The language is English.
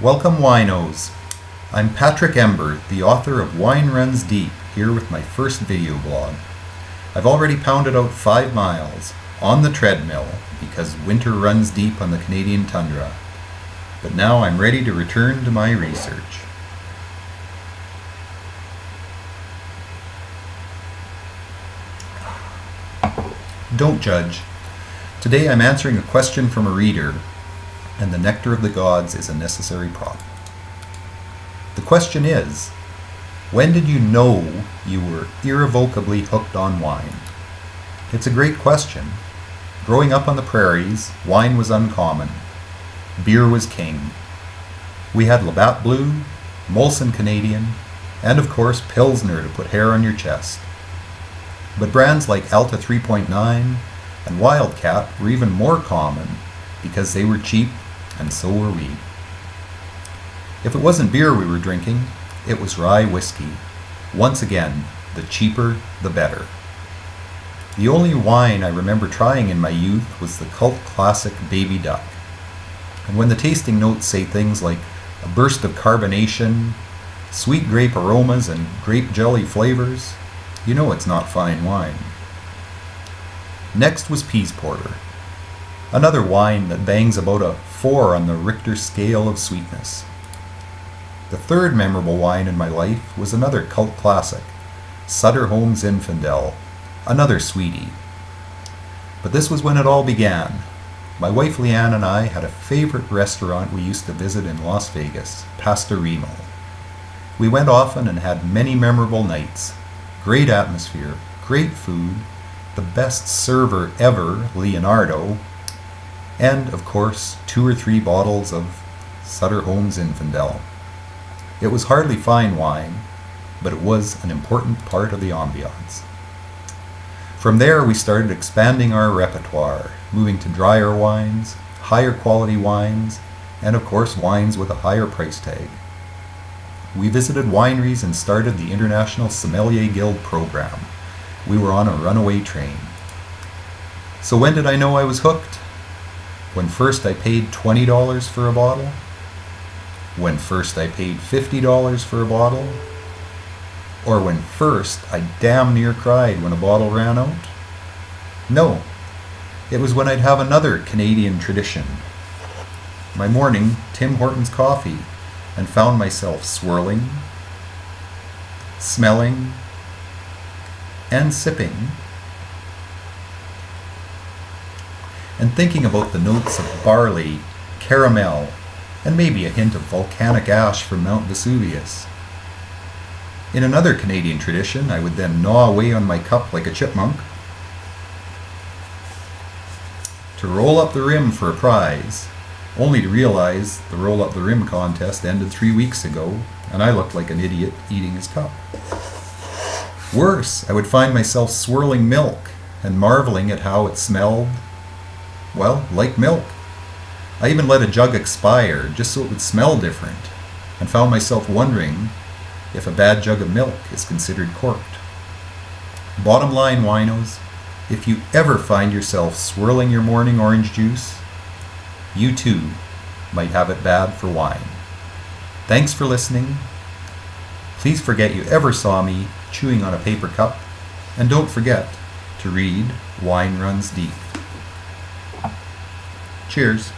Welcome winos! I'm Patrick Ember, the author of Wine Runs Deep, here with my first video blog. I've already pounded out 5 miles on the treadmill because winter runs deep on the Canadian tundra. But now I'm ready to return to my research. Don't judge. Today I'm answering a question from a reader, and the nectar of the gods is a necessary prop. The question is, when did you know you were irrevocably hooked on wine? It's a great question. Growing up on the prairies, wine was uncommon. Beer was king. We had Labatt Blue, Molson Canadian, and of course Pilsner to put hair on your chest. But brands like Alta 3.9 and Wildcat were even more common because they were cheap, and so were we. If it wasn't beer we were drinking, it was rye whiskey. Once again, the cheaper the better. The only wine I remember trying in my youth was the cult classic Baby Duck. And when the tasting notes say things like a burst of carbonation, sweet grape aromas and grape jelly flavors, you know it's not fine wine. Next was Peas Porter, another wine that bangs about a 4 on the Richter scale of sweetness. The third memorable wine in my life was another cult classic, Sutter Home's Zinfandel, another sweetie. But this was when it all began. My wife Leanne and I had a favorite restaurant we used to visit in Las Vegas, Pastorimo. We went often and had many memorable nights. Great atmosphere, great food, the best server ever, Leonardo, and of course 2 or 3 bottles of Sutter Home's Zinfandel. It was hardly fine wine, but it was an important part of the ambiance. From there we started expanding our repertoire, moving to drier wines, higher quality wines, and of course wines with a higher price tag. We visited wineries and started the International Sommelier Guild program. We were on a runaway train. So when did I know I was hooked? When first I paid $20 for a bottle? When first I paid $50 for a bottle? Or when first I damn near cried when a bottle ran out? No, it was when I'd have another Canadian tradition. My morning Tim Hortons coffee, and found myself swirling, smelling, and sipping, and thinking about the notes of barley, caramel, and maybe a hint of volcanic ash from Mount Vesuvius. In another Canadian tradition, I would then gnaw away on my cup like a chipmunk, to roll up the rim for a prize, only to realize the roll up the rim contest ended 3 weeks ago, and I looked like an idiot eating his cup. Worse, I would find myself swirling milk and marveling at how it smelled, well, like milk. I even let a jug expire just so it would smell different, and found myself wondering if a bad jug of milk is considered corked. Bottom line, winos, if you ever find yourself swirling your morning orange juice, you too might have it bad for wine. Thanks for listening. Please forget you ever saw me chewing on a paper cup, and don't forget to read Wine Runs Deep. Cheers.